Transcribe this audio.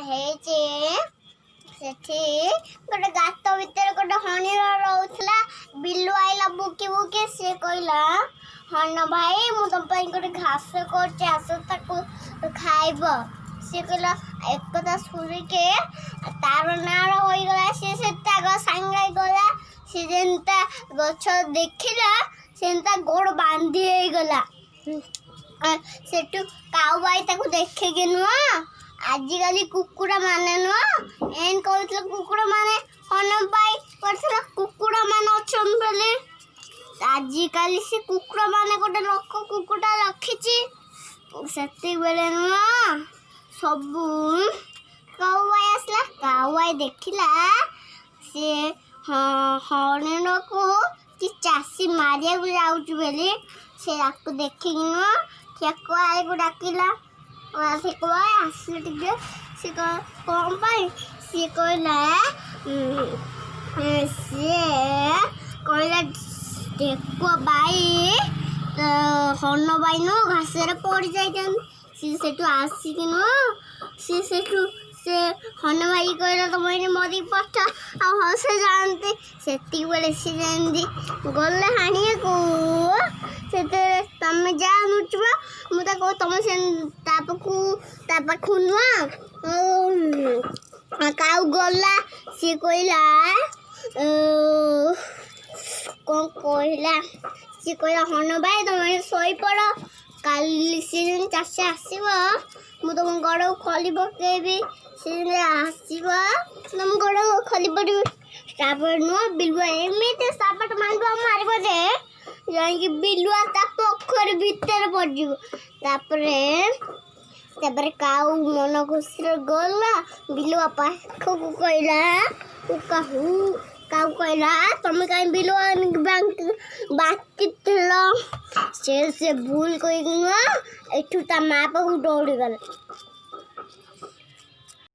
ହେଇଛି ସେଠି ଗୋଟେ ଗାତ ଭିତରେ ଗୋଟେ ହଣିର ରହୁଥିଲା। ବିଲୁ ଆଇଲା ବୁକି ବୁକି। ସିଏ କହିଲା ହନ ଭାଇ ମୁଁ ତମ ପାଇଁ ଗୋଟେ ଘାସ କରୁଛି ଆସ ତାକୁ ଖାଇବ। ସିଏ କହିଲା ଏକଥା ଶୁଣିକି ତାର ନାଳ ହୋଇଗଲା। ସେ ତାଙ୍କ ସାଙ୍ଗେ ଗଲା। ସେ ଯେନ୍ତା ଗଛ ଦେଖିଲା ସେନ୍ତା ଗୋଡ଼ ବାନ୍ଧି ହେଇଗଲା। ସେଠୁ କାଉ ଭାଇ ତାକୁ ଦେଖିକି ନୁହଁ ଆଜିକାଲି କୁକୁଡ଼ା ମାନେ ନୁହଁ ଏନ୍ କହୁଥିଲେ କୁକୁଡ଼ା ମାନେ ହନ ଭାଇ କରିଥିଲା କୁକୁଡ଼ା ମାନେ ଅଛନ୍ତି ବୋଲି। ଆଜିକାଲି ସେ କୁକୁଡ଼ା ମାନେ ଗୋଟେ ଲୋକ କୁକୁଡ଼ା ରଖିଛି। ସେତିକିବେଳେ ନୁହଁ ସବୁ କାଉ ଭାଇ ଆସିଲା। କାଉ ଭାଇ ଦେଖିଲା ସିଏ ହରିଣକୁ କି ଚାଷୀ ମାରିବାକୁ ଯାଉଛି ବୋଲି। ସେ ତାକୁ ଦେଖିକି ନୁହଁ ଠେକୁଆକୁ ଡାକିଲା। ଠେକୁଆ ଆସିଲେ ଟିକେ। ସେ କ'ଣ ପାଇଁ ସିଏ କହିଲା ଠେକୁଆ ଭାଇ ହନ ଭାଇ ନୁହଁ ଘାସରେ ପଡ଼ି ଯାଇଛନ୍ତି। ସିଏ ସେଠୁ ଆସିକି ନୁହଁ ସେ ହନ ଭାଇ କହିଲା ତମ ଏଠି ମରିକି ପଠ ଆଉ ହସ ଯାଆନ୍ତି। ସେତିକି ବେଳେ ସିଏ ଯେମିତି ଗଲେ ହାଣିବାକୁ ସେତେବେଳେ ତମେ ଯାହା ନୁଚିବ ମୁଁ ତାକୁ ତମେ ସେ ତା ପାଖକୁ ନୁହଁ କାଉ ଗଲା। ସିଏ କହିଲା କ'ଣ କହିଲା ସିଏ କହିଲା ହନ ଭାଇ ତମେ ଶୋଇପଡ଼। କାଲି ସିଏ ଚାଷ ଆସିବ ମୁଁ ତମ ଗୋଡ଼କୁ ଖଲି ପକେଇବି। ସିଏ ଆସିବ ତମ ଗୋଡ଼କୁ ଖଲି ପଡ଼ିବି। ତାପରେ ନୁହଁ ବିଲୁଆ ଏମିତି ସାପଟ ମାରିବ ଯେ ଯାଇକି ବିଲୁଆ ତା ପୋଖରୀ ଭିତରେ ପଡ଼ିଯିବ। ତାପରେ କାଉ ମନ ଖୁସିରେ ଗଲା ବିଲୁଆ ପାଖକୁ କହିଲା କାଉ କହିଲା ତମେ କାହିଁ ବିଲୁଆ ବାକିଥିଲ। ସେ ଭୁଲ କହିକି ନୁହଁ ଏଠୁ ତା ମା ପାଖକୁ ଦୌଡ଼ିଗଲା।